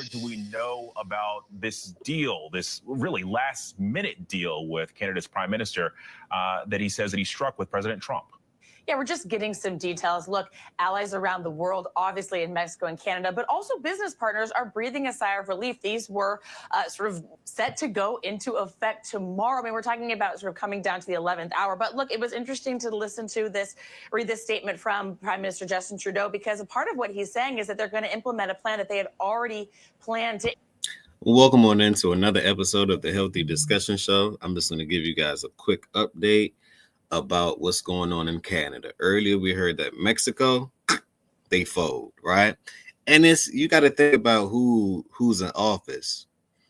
do we know about this deal, this really last-minute deal with Canada's prime minister that he says that he struck with President Trump? Yeah, we're just getting some details. Look, allies around the world, obviously in Mexico and Canada, but also business partners are breathing a sigh of relief. These were sort of set to go into effect tomorrow. I mean, we're talking about sort of coming down to the 11th hour. But look, it was interesting to read this statement from Prime Minister Justin Trudeau, because a part of what he's saying is that they're going to implement a plan that they had already planned to. Welcome on into another episode of the Healthy Discussion Show. I'm just going to give you guys a quick update about what's going on in Canada. Earlier, we heard that Mexico, they fold, right? And you got to think about who's in office.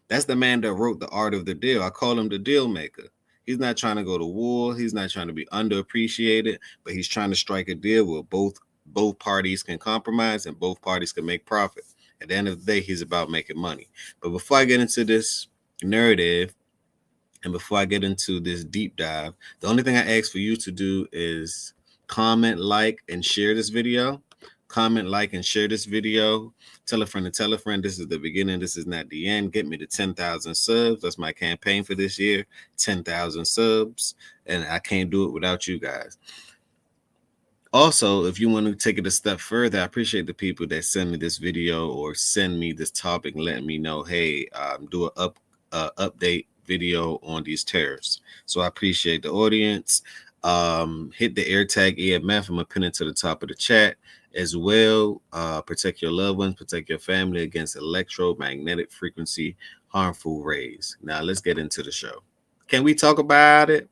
That's the man that wrote The Art of the Deal. I call him the deal maker. He's not trying to go to war. He's not trying to be underappreciated, but he's trying to strike a deal where both parties can compromise and both parties can make profit. At the end of the day, he's about making money. But before I get into this narrative, and before I get into this deep dive, the only thing I ask for you to do is comment, like, and share this video. Comment, like, and share this video. Tell a friend to tell a friend. This is the beginning. This is not the end. Get me to 10,000 subs. That's my campaign for this year. 10,000 subs. And I can't do it without you guys. Also, if you want to take it a step further, I appreciate the people that send me this video or send me this topic, letting me know, hey, do an update video on these tariffs. So I appreciate the audience. Hit the AirTag EMF. I'm gonna pin it to the top of the chat as well. Protect your loved ones, protect your family against electromagnetic frequency harmful rays. Now let's get into the show. Can we talk about it?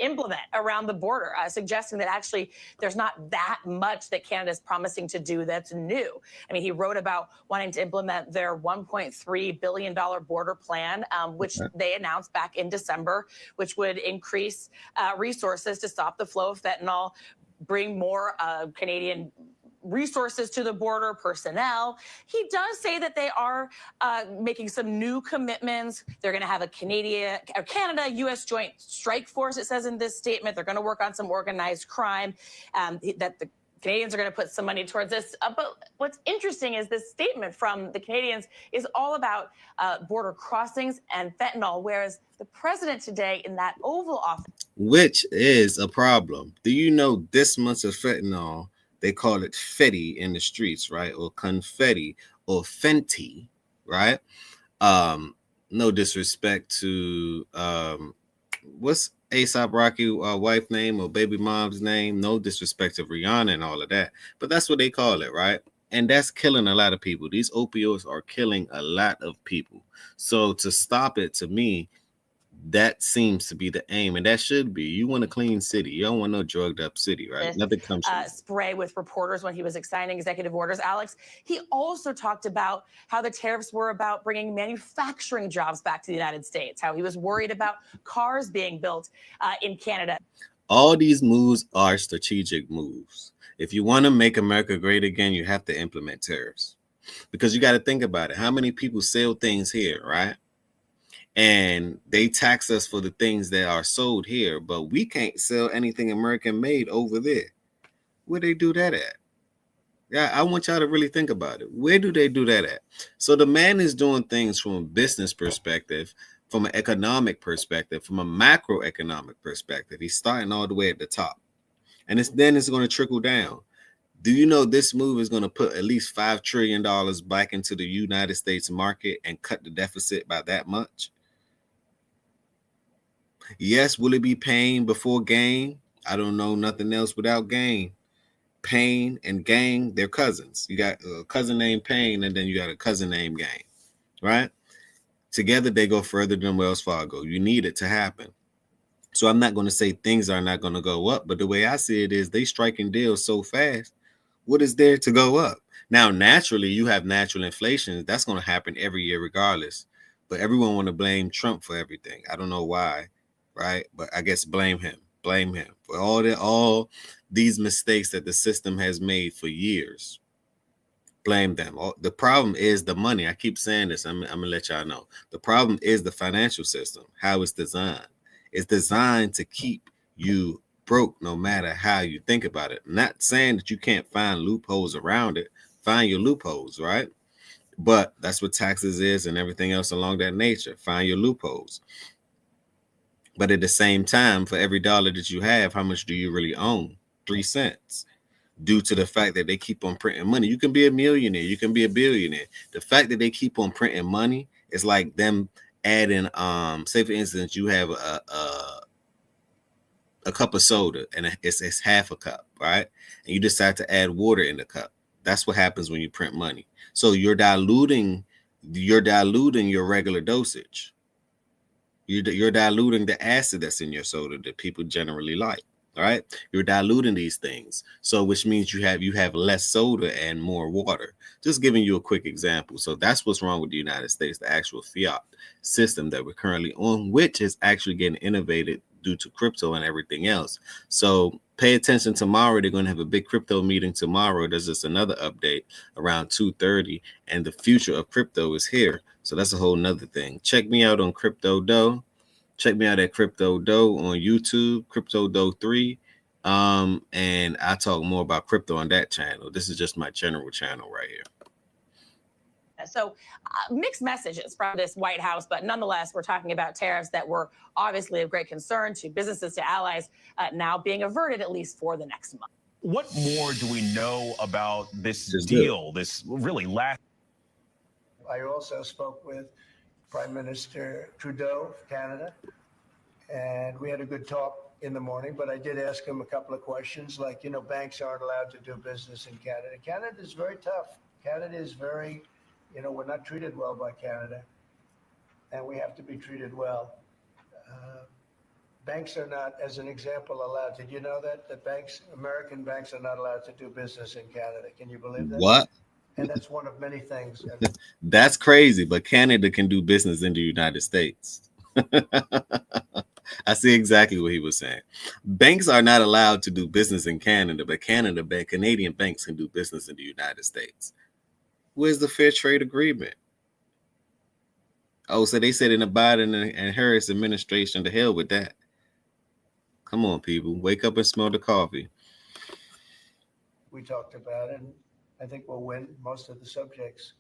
Implement around the border, suggesting that actually there's not that much that Canada is promising to do that's new. I mean, he wrote about wanting to implement their $1.3 billion border plan, which they announced back in December, which would increase resources to stop the flow of fentanyl, bring more Canadian resources to the border, personnel. He does say that they are making some new commitments. They're going to have a Canada-U.S. joint strike force, it says in this statement. They're going to work on some organized crime, that the Canadians are going to put some money towards this. But what's interesting is this statement from the Canadians is all about border crossings and fentanyl, whereas the president today in that Oval Office. Which is a problem. Do you know this much of fentanyl? They call it fetty in the streets, right? Or confetti or fenty, right? No disrespect to what's A$AP Rocky wife name or baby mom's name. No disrespect to Rihanna and all of that. But that's what they call it, right? And that's killing a lot of people. These opioids are killing a lot of people. So to stop it, to me, that seems to be the aim, and that should be. You want a clean city. You don't want no drugged up city, right? Nothing comes from spray with reporters when he was signing executive orders. Alex, he also talked about how the tariffs were about bringing manufacturing jobs back to the United States, how he was worried about cars being built in Canada. All these moves are strategic moves. If you want to make America great again, you have to implement tariffs, because you got to think about it. How many people sell things here, right? And they tax us for the things that are sold here, but we can't sell anything American made over there. Where they do that at? Yeah, I want y'all to really think about it. Where do they do that at? So the man is doing things from a business perspective, from an economic perspective, from a macroeconomic perspective. He's starting all the way at the top. And then it's going to trickle down. Do you know this move is going to put at least $5 trillion back into the United States market and cut the deficit by that much? Yes, will it be pain before gain? I don't know nothing else without gain. Pain and gain, they're cousins. You got a cousin named Pain, and then you got a cousin named Gain, right? Together, they go further than Wells Fargo. You need it to happen. So I'm not going to say things are not going to go up, but the way I see it is they striking deals so fast. What is there to go up? Now, naturally, you have natural inflation. That's going to happen every year regardless. But everyone want to blame Trump for everything. I don't know why, right? But I guess blame him for all these mistakes that the system has made for years. Blame them. The problem is the money. I keep saying this. I'm going to let y'all know. The problem is the financial system, how it's designed. It's designed to keep you broke no matter how you think about it. I'm not saying that you can't find loopholes around it. Find your loopholes, right? But that's what taxes is and everything else along that nature. Find your loopholes. But at the same time, for every dollar that you have, how much do you really own? 3 cents. Due to the fact that they keep on printing money. You can be a millionaire, you can be a billionaire. The fact that they keep on printing money is like them adding, say for instance, you have a cup of soda and it's half a cup, right? And you decide to add water in the cup. That's what happens when you print money. So you're diluting your regular dosage. You're diluting the acid that's in your soda that people generally like. All right, you're diluting these things, so which means you have less soda and more water. Just giving you a quick example. So that's what's wrong with the United States, the actual fiat system that we're currently on, which is actually getting innovated due to crypto and everything else. So pay attention tomorrow. They're going to have a big crypto meeting tomorrow. There's just another update around 2:30, and the future of crypto is here. So that's a whole nother thing. Check me out on Crypto Do. Check me out at Crypto Do on YouTube, Crypto Do 3. And I talk more about crypto on that channel. This is just my general channel right here. So mixed messages from this White House, but nonetheless, we're talking about tariffs that were obviously of great concern to businesses, to allies, now being averted at least for the next month. What more do we know about this deal, this really last? I also spoke with Prime Minister Trudeau of Canada, and we had a good talk in the morning, but I did ask him a couple of questions, like, banks aren't allowed to do business in Canada. Canada is very tough. Canada is very, we're not treated well by Canada, and we have to be treated well. Banks are not, as an example, allowed. Did you know that American banks are not allowed to do business in Canada? Can you believe that? What? And that's one of many things. That's crazy, but Canada can do business in the United States. I see exactly what he was saying. Banks are not allowed to do business in Canada, but Canadian banks can do business in the United States. Where's the fair trade agreement? Oh, so they said in the Biden and Harris administration, to hell with that. Come on, people. Wake up and smell the coffee. We talked about it, and I think we'll win most of the subjects.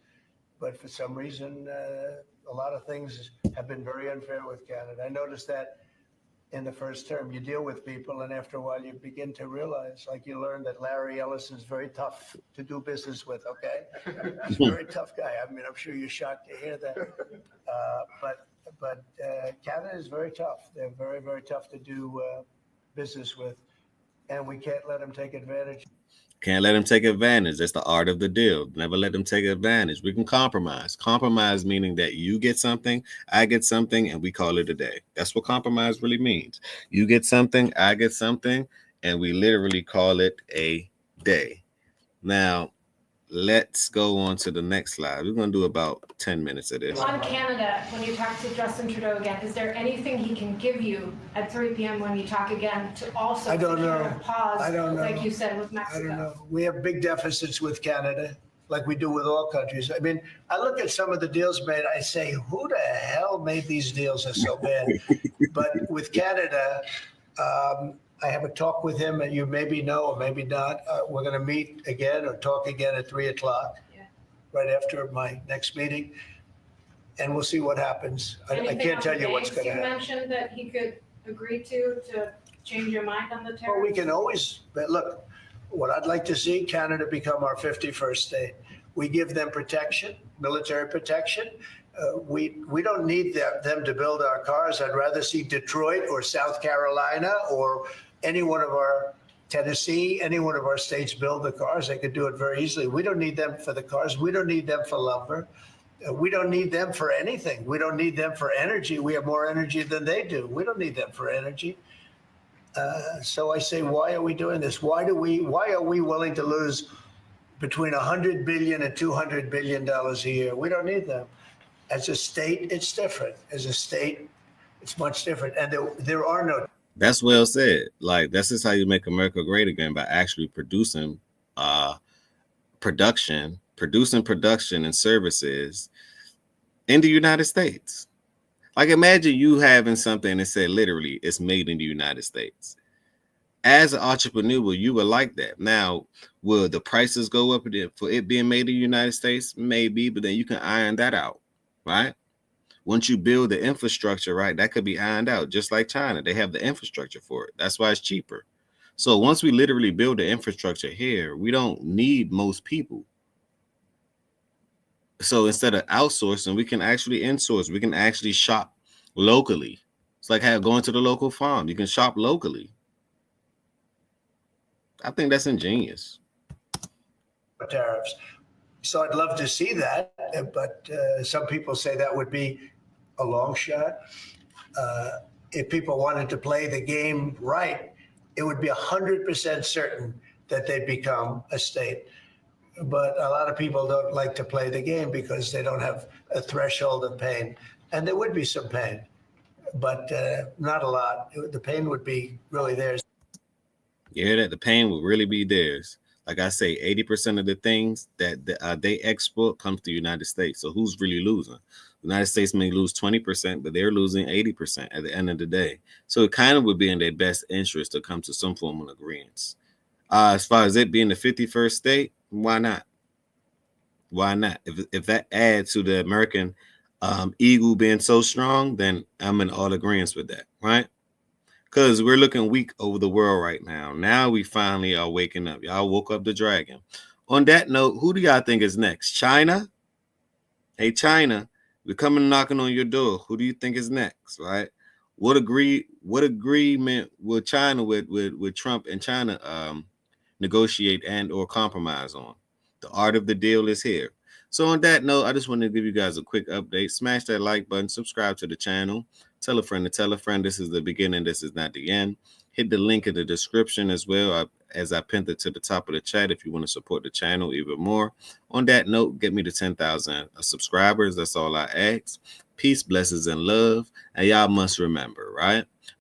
But for some reason, a lot of things have been very unfair with Canada. I noticed that in the first term, you deal with people, and after a while, you begin to realize, like you learn that Larry Ellison is very tough to do business with, okay? He's a very tough guy. I mean, I'm sure you're shocked to hear that. But Canada is very tough. They're very, very tough to do business with, and we can't let them take advantage. Can't let them take advantage. That's the art of the deal. Never let them take advantage. We can compromise. Compromise meaning that you get something, I get something, and we call it a day. That's what compromise really means. You get something, I get something, and we literally call it a day. Now, let's go on to the next slide. We're going to do about 10 minutes of this. On Canada, when you talk to Justin Trudeau again, is there anything he can give you at 3 p.m. when you talk again to also I don't know. a pause, I don't know. like you said with Mexico? I don't know. We have big deficits with Canada, like we do with all countries. I mean, I look at some of the deals made, I say, who the hell made these deals are so bad? But with Canada, I have a talk with him, and you maybe know or maybe not. We're going to meet again or talk again at 3 o'clock, right after my next meeting, and we'll see what happens. I can't tell you what's going to happen. You mentioned that he could agree to change your mind on the tariff. Well, we can always, but look, what I'd like to see, Canada become our 51st state. We give them protection, military protection. We don't need them to build our cars. I'd rather see Detroit or South Carolina or any one of our Tennessee, any one of our states build the cars. They could do it very easily. We don't need them for the cars. We don't need them for lumber. We don't need them for anything. We don't need them for energy. We have more energy than they do. We don't need them for energy. So I say, why are we doing this? Why are we willing to lose between $100 billion and $200 billion a year? We don't need them. As a state, it's different. As a state, it's much different. And there are no. That's well said. Like, this is how you make America great again, by actually producing production and services in the United States. Like, imagine you having something that said literally it's made in the United States. As an entrepreneur, you would like that. Now, will the prices go up for it being made in the United States? Maybe, but then you can iron that out, right? Once you build the infrastructure, right, that could be ironed out. Just like China, they have the infrastructure for it. That's why it's cheaper. So once we literally build the infrastructure here, we don't need most people. So instead of outsourcing, we can actually insource. We can actually shop locally. It's like going to the local farm. You can shop locally. I think that's ingenious. Tariffs. So I'd love to see that, but some people say that would be a long shot. If people wanted to play the game right, it would be 100% certain that they'd become a state. But a lot of people don't like to play the game because they don't have a threshold of pain. And there would be some pain, but not a lot. The pain would be really theirs. You hear that? The pain will really be theirs. Like I say, 80% of the things that they export comes to the United States. So who's really losing? The United States may lose 20%, but they're losing 80% at the end of the day. So it kind of would be in their best interest to come to some form of agreement. As far as it being the 51st state, why not? Why not? If that adds to the American eagle being so strong, then I'm in all agreement with that, right? Because we're looking weak over the world right now. Now we finally are waking up. Y'all woke up the dragon. On that note, who do y'all think is next? China? Hey, China, we're coming knocking on your door. Who do you think is next, right? What agreement will China with Trump and China negotiate and or compromise on? The art of the deal is here. So on that note, I just wanted to give you guys a quick update. Smash that like button, subscribe to the channel, tell a friend to tell a friend. This is the beginning. This is not the end. Hit the link in the description as well as I pinned it to the top of the chat if you want to support the channel even more. On that note, get me to 10,000 subscribers. That's all I ask. Peace, blessings, and love. And y'all must remember, right?